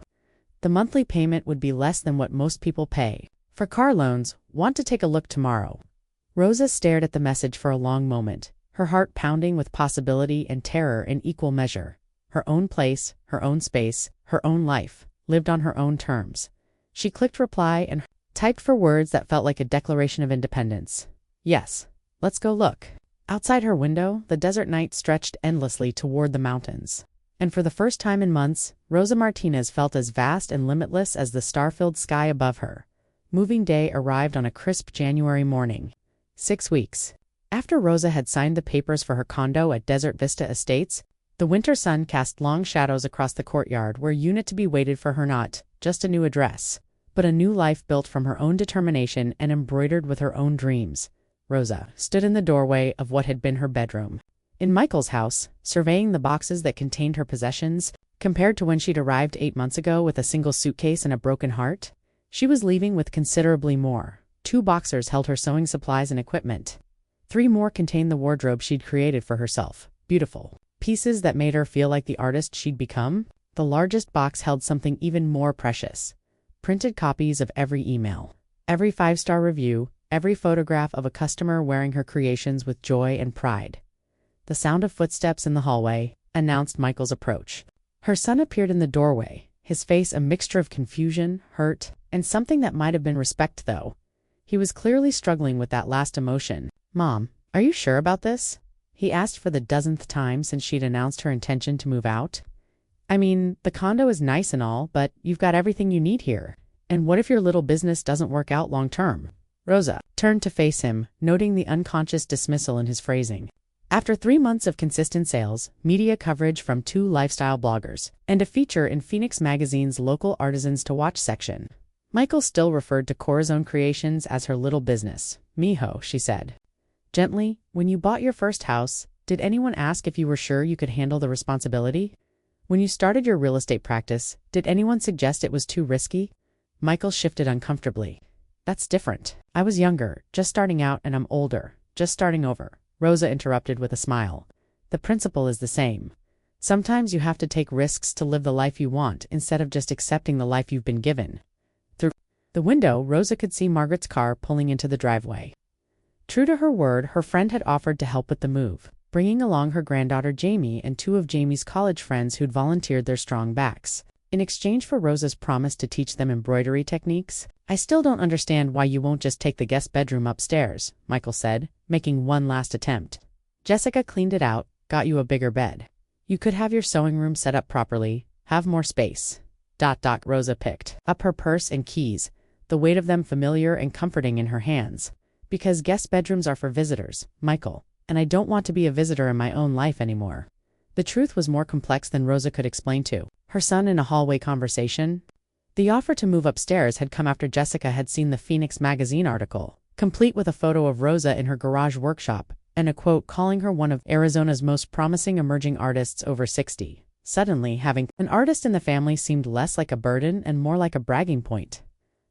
The monthly payment would be less than what most people pay for car loans. Want to take a look tomorrow?" Rosa stared at the message for a long moment, her heart pounding with possibility and terror in equal measure. Her own place, her own space, her own life, lived on her own terms. She clicked reply and typed for words that felt like a declaration of independence. "Yes, let's go look." Outside her window, the desert night stretched endlessly toward the mountains. And for the first time in months, Rosa Martinez felt as vast and limitless as the star-filled sky above her. Moving day arrived on a crisp January morning. 6 weeks after Rosa had signed the papers for her condo at Desert Vista Estates, the winter sun cast long shadows across the courtyard where Unit to be waited for her, not just a new address, but a new life built from her own determination and embroidered with her own dreams. Rosa stood in the doorway of what had been her bedroom in Michael's house, surveying the boxes that contained her possessions. Compared to when she'd arrived 8 months ago with a single suitcase and a broken heart, she was leaving with considerably more. 2 boxers held her sewing supplies and equipment. 3 more contained the wardrobe she'd created for herself, beautiful pieces that made her feel like the artist she'd become. The largest box held something even more precious: printed copies of every email, every 5-star review, every photograph of a customer wearing her creations with joy and pride. The sound of footsteps in the hallway announced Michael's approach. Her son appeared in the doorway, his face a mixture of confusion, hurt, and something that might have been respect though. He was clearly struggling with that last emotion. "Mom, are you sure about this?" he asked for the dozenth time since she'd announced her intention to move out. "I mean, the condo is nice and all, but you've got everything you need here. And what if your little business doesn't work out long term?" Rosa turned to face him, noting the unconscious dismissal in his phrasing. After 3 months of consistent sales, media coverage from 2 lifestyle bloggers, and a feature in Phoenix Magazine's local artisans to watch section, Michael still referred to Corazon Creations as her little business. "Mijo," she said gently, "when you bought your first house, did anyone ask if you were sure you could handle the responsibility? When you started your real estate practice, did anyone suggest it was too risky?" Michael shifted uncomfortably. "That's different. I was younger, just starting out, and I'm older, just starting over," Rosa interrupted with a smile. "The principle is the same. Sometimes you have to take risks to live the life you want instead of just accepting the life you've been given." Through the window, Rosa could see Margaret's car pulling into the driveway. True to her word, her friend had offered to help with the move, bringing along her granddaughter Jamie and 2 of Jamie's college friends who'd volunteered their strong backs. In exchange for Rosa's promise to teach them embroidery techniques, "I still don't understand why you won't just take the guest bedroom upstairs," Michael said, making one last attempt. "Jessica cleaned it out, got you a bigger bed. You could have your sewing room set up properly, have more space." Rosa picked up her purse and keys, the weight of them familiar and comforting in her hands. "Because guest bedrooms are for visitors, Michael, and I don't want to be a visitor in my own life anymore." The truth was more complex than Rosa could explain to her son in a hallway conversation. The offer to move upstairs had come after Jessica had seen the Phoenix Magazine article, complete with a photo of Rosa in her garage workshop, and a quote calling her one of Arizona's most promising emerging artists over 60. Suddenly, having an artist in the family seemed less like a burden and more like a bragging point.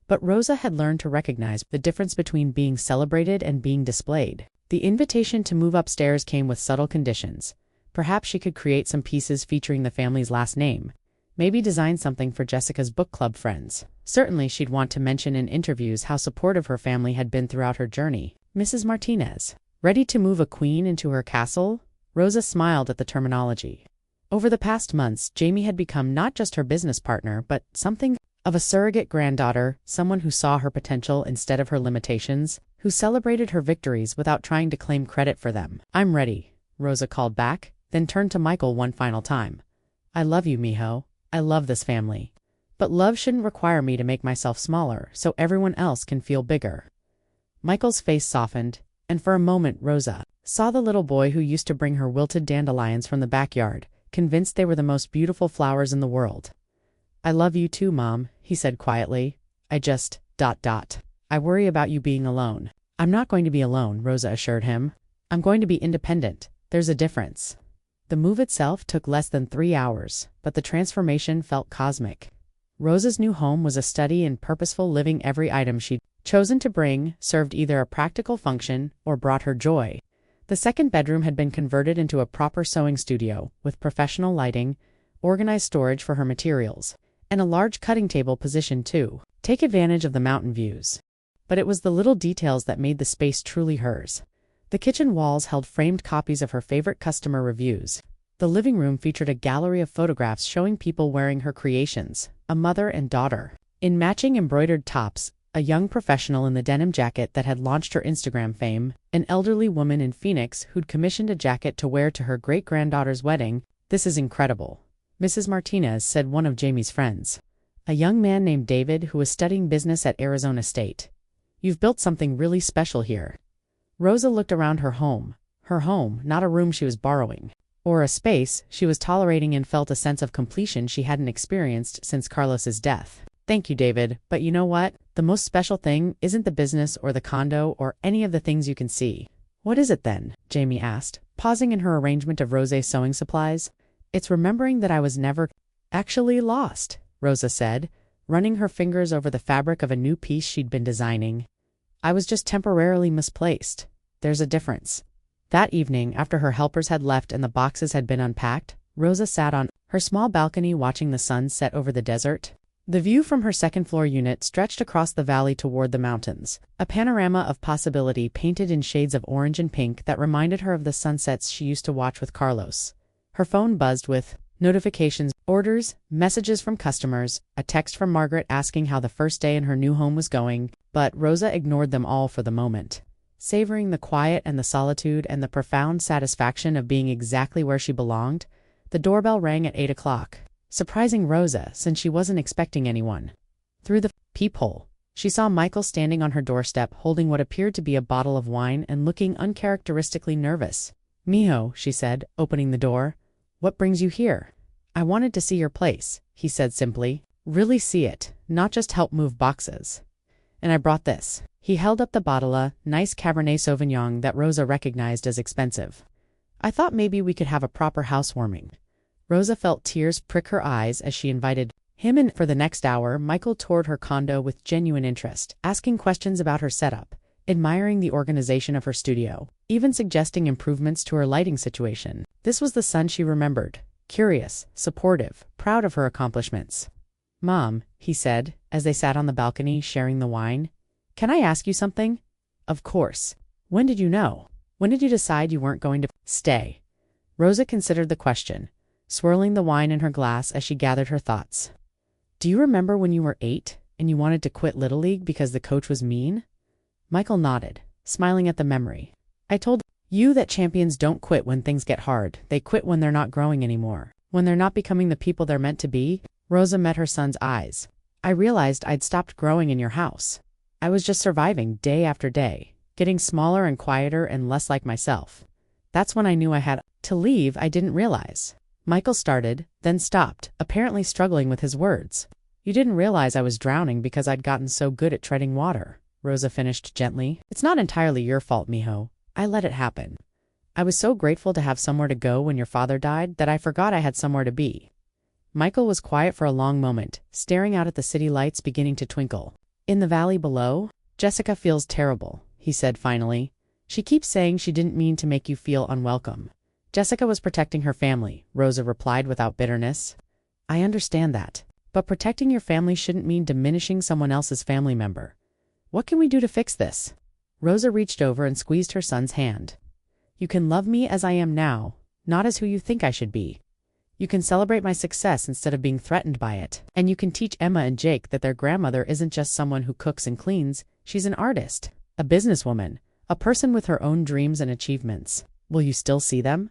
But Rosa had learned to recognize the difference between being celebrated and being displayed. The invitation to move upstairs came with subtle conditions. Perhaps she could create some pieces featuring the family's last name. Maybe design something for Jessica's book club friends. Certainly she'd want to mention in interviews how supportive her family had been throughout her journey. Mrs. Martinez, ready to move a queen into her castle? Rosa smiled at the terminology. Over the past months, Jamie had become not just her business partner, but something of a surrogate granddaughter, someone who saw her potential instead of her limitations, who celebrated her victories without trying to claim credit for them. "I'm ready," Rosa called back, then turned to Michael one final time. "I love you, Mijo. I love this family. But love shouldn't require me to make myself smaller so everyone else can feel bigger." Michael's face softened, and for a moment Rosa saw the little boy who used to bring her wilted dandelions from the backyard, convinced they were the most beautiful flowers in the world. "I love you too, Mom," he said quietly. I worry about you being alone." "I'm not going to be alone," Rosa assured him. "I'm going to be independent. There's a difference." The move itself took less than 3 hours, but the transformation felt cosmic. Rosa's new home was a study in purposeful living. Every item she'd chosen to bring served either a practical function or brought her joy. The second bedroom had been converted into a proper sewing studio, with professional lighting, organized storage for her materials, and a large cutting table positioned to take advantage of the mountain views. But it was the little details that made the space truly hers. The kitchen walls held framed copies of her favorite customer reviews. The living room featured a gallery of photographs showing people wearing her creations, a mother and daughter, in matching embroidered tops, a young professional in the denim jacket that had launched her Instagram fame, an elderly woman in Phoenix who'd commissioned a jacket to wear to her great-granddaughter's wedding. "This is incredible," Mrs. Martinez said, one of Jamie's friends. A young man named David who was studying business at Arizona State. "You've built something really special here." Rosa looked around her home, not a room she was borrowing, or a space she was tolerating, and felt a sense of completion she hadn't experienced since Carlos's death. "Thank you, David, but you know what? The most special thing isn't the business or the condo or any of the things you can see." "What is it then?" Jamie asked, pausing in her arrangement of Rose's sewing supplies. "It's remembering that I was never actually lost," Rosa said, running her fingers over the fabric of a new piece she'd been designing. "I was just temporarily misplaced. There's a difference." That evening, after her helpers had left and the boxes had been unpacked, Rosa sat on her small balcony watching the sun set over the desert. The view from her second-floor unit stretched across the valley toward the mountains, a panorama of possibility painted in shades of orange and pink that reminded her of the sunsets she used to watch with Carlos. Her phone buzzed with notifications, orders, messages from customers, a text from Margaret asking how the first day in her new home was going, but Rosa ignored them all for the moment, savoring the quiet and the solitude and the profound satisfaction of being exactly where she belonged. The doorbell rang at 8 o'clock. Surprising Rosa, since she wasn't expecting anyone. Through the peephole, she saw Michael standing on her doorstep holding what appeared to be a bottle of wine and looking uncharacteristically nervous. "Mijo," she said, opening the door. "What brings you here?" "I wanted to see your place," he said simply. "Really see it, not just help move boxes. And I brought this." He held up the bottle, a nice Cabernet Sauvignon that Rosa recognized as expensive. "I thought maybe we could have a proper housewarming." Rosa felt tears prick her eyes as she invited him in. For the next hour, Michael toured her condo with genuine interest, asking questions about her setup, admiring the organization of her studio, even suggesting improvements to her lighting situation. This was the son she remembered, curious, supportive, proud of her accomplishments. "Mom," he said, as they sat on the balcony sharing the wine, "can I ask you something?" "Of course. When did you know? When did you decide you weren't going to stay?" Rosa considered the question, swirling the wine in her glass as she gathered her thoughts. "Do you remember when you were 8 and you wanted to quit Little League because the coach was mean?" Michael nodded, smiling at the memory. "I told you that champions don't quit when things get hard. They quit when they're not growing anymore, when they're not becoming the people they're meant to be." Rosa met her son's eyes. "I realized I'd stopped growing in your house. I was just surviving day after day, getting smaller and quieter and less like myself. That's when I knew I had to leave. I didn't realize." Michael started, then stopped, apparently struggling with his words. "You didn't realize I was drowning because I'd gotten so good at treading water," Rosa finished gently. "It's not entirely your fault, Mijo. I let it happen. I was so grateful to have somewhere to go when your father died that I forgot I had somewhere to be." Michael was quiet for a long moment, staring out at the city lights beginning to twinkle. "In the valley below, Jessica feels terrible," he said finally. "She keeps saying she didn't mean to make you feel unwelcome." "Jessica was protecting her family," Rosa replied without bitterness. "I understand that. But protecting your family shouldn't mean diminishing someone else's family member. What can we do to fix this?" Rosa reached over and squeezed her son's hand. "You can love me as I am now, not as who you think I should be. You can celebrate my success instead of being threatened by it. And you can teach Emma and Jake that their grandmother isn't just someone who cooks and cleans. She's an artist, a businesswoman, a person with her own dreams and achievements. Will you still see them?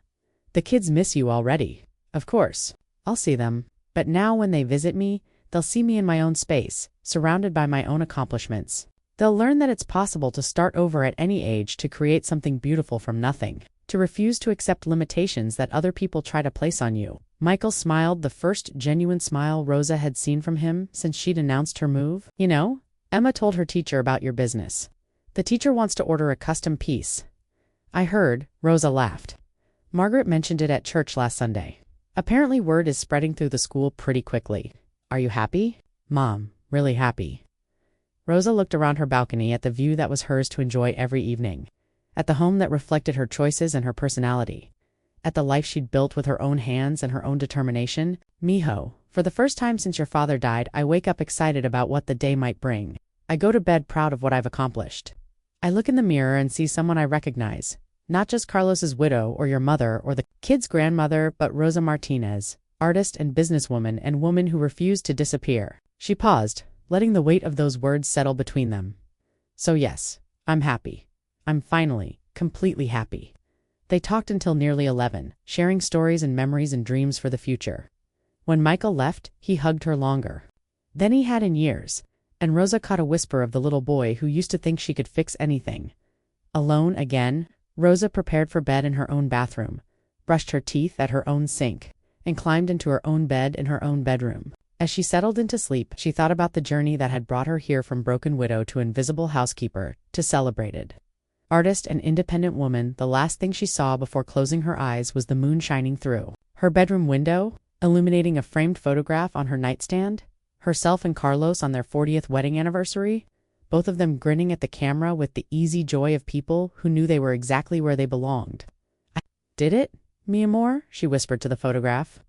The kids miss you already." "Of course. I'll see them. But now when they visit me, they'll see me in my own space, surrounded by my own accomplishments. They'll learn that it's possible to start over at any age, to create something beautiful from nothing, to refuse to accept limitations that other people try to place on you." Michael smiled, the first genuine smile Rosa had seen from him since she'd announced her move. "You know, Emma told her teacher about your business. The teacher wants to order a custom piece." "I heard," Rosa laughed. "Margaret mentioned it at church last Sunday. Apparently word is spreading through the school pretty quickly. Are you happy?" "Mom, really happy." Rosa looked around her balcony at the view that was hers to enjoy every evening, at the home that reflected her choices and her personality, at the life she'd built with her own hands and her own determination. "Mijo, for the first time since your father died, I wake up excited about what the day might bring. I go to bed proud of what I've accomplished. I look in the mirror and see someone I recognize. Not just Carlos's widow or your mother or the kid's grandmother, but Rosa Martinez, artist and businesswoman and woman who refused to disappear." She paused, letting the weight of those words settle between them. "So yes, I'm happy. I'm finally, completely happy." They talked until nearly 11, sharing stories and memories and dreams for the future. When Michael left, he hugged her longer than he had in years, and Rosa caught a whisper of the little boy who used to think she could fix anything. Alone again, Rosa prepared for bed in her own bathroom, brushed her teeth at her own sink, and climbed into her own bed in her own bedroom. As she settled into sleep, she thought about the journey that had brought her here, from broken widow to invisible housekeeper to celebrated artist and independent woman. The last thing she saw before closing her eyes was the moon shining through her bedroom window, illuminating a framed photograph on her nightstand, herself and Carlos on their 40th wedding anniversary, both of them grinning at the camera with the easy joy of people who knew they were exactly where they belonged. "I did it, mi amor," she whispered to the photograph.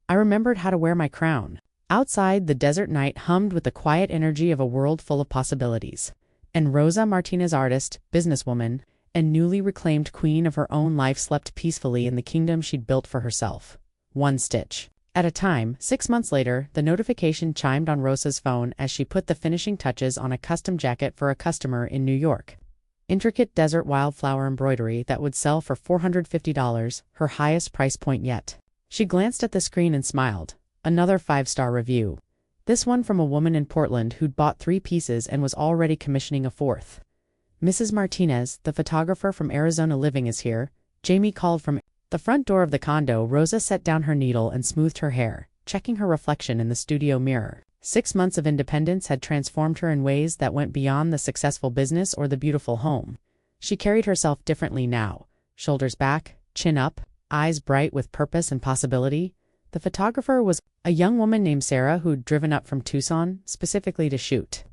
"I remembered how to wear my crown. Outside, the desert night hummed with the quiet energy of a world full of possibilities. And Rosa Martinez, artist, businesswoman, and newly reclaimed queen of her own life, slept peacefully in the kingdom she'd built for herself. One stitch at a time. 6 months later, the notification chimed on Rosa's phone as she put the finishing touches on a custom jacket for a customer in New York. Intricate desert wildflower embroidery that would sell for $450, her highest price point yet. She glanced at the screen and smiled. Another 5-star review. This one from a woman in Portland who'd bought 3 pieces and was already commissioning a 4th. "Mrs. Martinez, the photographer from Arizona Living is here," Jamie called from the front door of the condo. Rosa set down her needle and smoothed her hair, checking her reflection in the studio mirror. 6 months of independence had transformed her in ways that went beyond the successful business or the beautiful home. She carried herself differently now, shoulders back, chin up, eyes bright with purpose and possibility. The photographer was a young woman named Sarah who'd driven up from Tucson specifically to shoot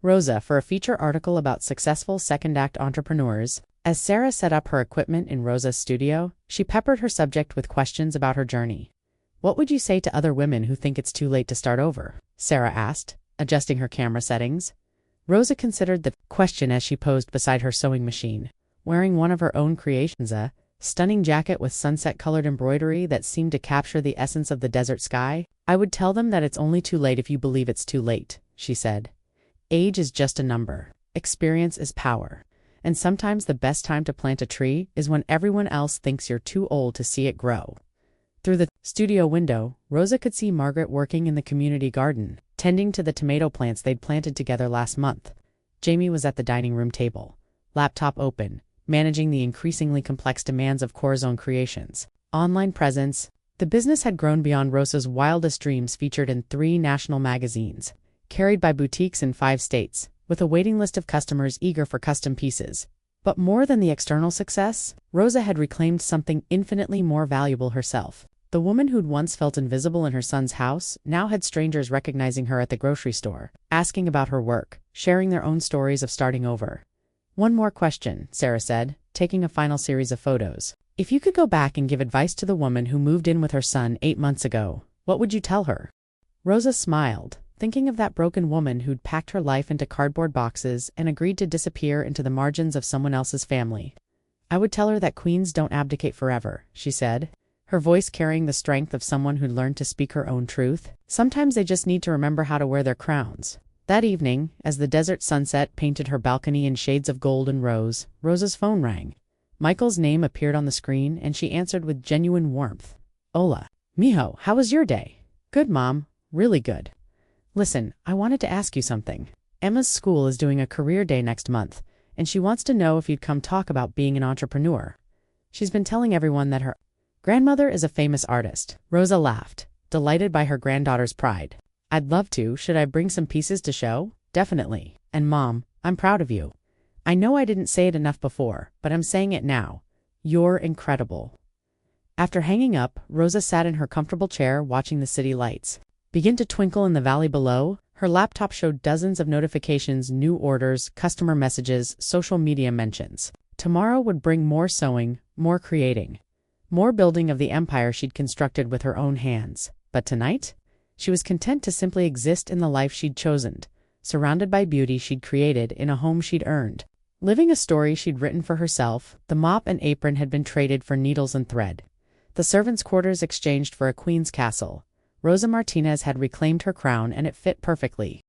Rosa for a feature article about successful second-act entrepreneurs. As Sarah set up her equipment in Rosa's studio, she peppered her subject with questions about her journey. "What would you say to other women who think it's too late to start over?" Sarah asked, adjusting her camera settings. Rosa considered the question as she posed beside her sewing machine, wearing one of her own creations, a stunning jacket with sunset-colored embroidery that seemed to capture the essence of the desert sky. "I would tell them that it's only too late if you believe it's too late," she said. "Age is just a number. Experience is power. And sometimes the best time to plant a tree is when everyone else thinks you're too old to see it grow." Through the studio window, Rosa could see Margaret working in the community garden, tending to the tomato plants they'd planted together last month. Jamie was at the dining room table, laptop open, managing the increasingly complex demands of Corazon Creations. Online presence. The business had grown beyond Rosa's wildest dreams, featured in 3 national magazines, carried by boutiques in 5 states, with a waiting list of customers eager for custom pieces. But more than the external success, Rosa had reclaimed something infinitely more valuable herself. The woman who'd once felt invisible in her son's house now had strangers recognizing her at the grocery store, asking about her work, sharing their own stories of starting over. "One more question," Sarah said, taking a final series of photos. "If you could go back and give advice to the woman who moved in with her son 8 months ago, what would you tell her?" Rosa smiled, thinking of that broken woman who'd packed her life into cardboard boxes and agreed to disappear into the margins of someone else's family. "I would tell her that queens don't abdicate forever," she said, her voice carrying the strength of someone who'd learned to speak her own truth. "Sometimes they just need to remember how to wear their crowns." That evening, as the desert sunset painted her balcony in shades of gold and rose, Rosa's phone rang. Michael's name appeared on the screen, and she answered with genuine warmth. "Hola, mijo, how was your day?" "Good, Mom. Really good. Listen, I wanted to ask you something. Emma's school is doing a career day next month, and she wants to know if you'd come talk about being an entrepreneur. She's been telling everyone that her grandmother is a famous artist." Rosa laughed, delighted by her granddaughter's pride. "I'd love to. Should I bring some pieces to show?" "Definitely. And Mom, I'm proud of you. I know I didn't say it enough before, but I'm saying it now. You're incredible." After hanging up, Rosa sat in her comfortable chair watching the city lights begin to twinkle in the valley below. Her laptop showed dozens of notifications, new orders, customer messages, social media mentions. Tomorrow would bring more sewing, more creating, more building of the empire she'd constructed with her own hands. But tonight, she was content to simply exist in the life she'd chosen, surrounded by beauty she'd created in a home she'd earned. Living a story she'd written for herself, the mop and apron had been traded for needles and thread, the servants' quarters exchanged for a queen's castle. Rosa Martinez had reclaimed her crown, and it fit perfectly.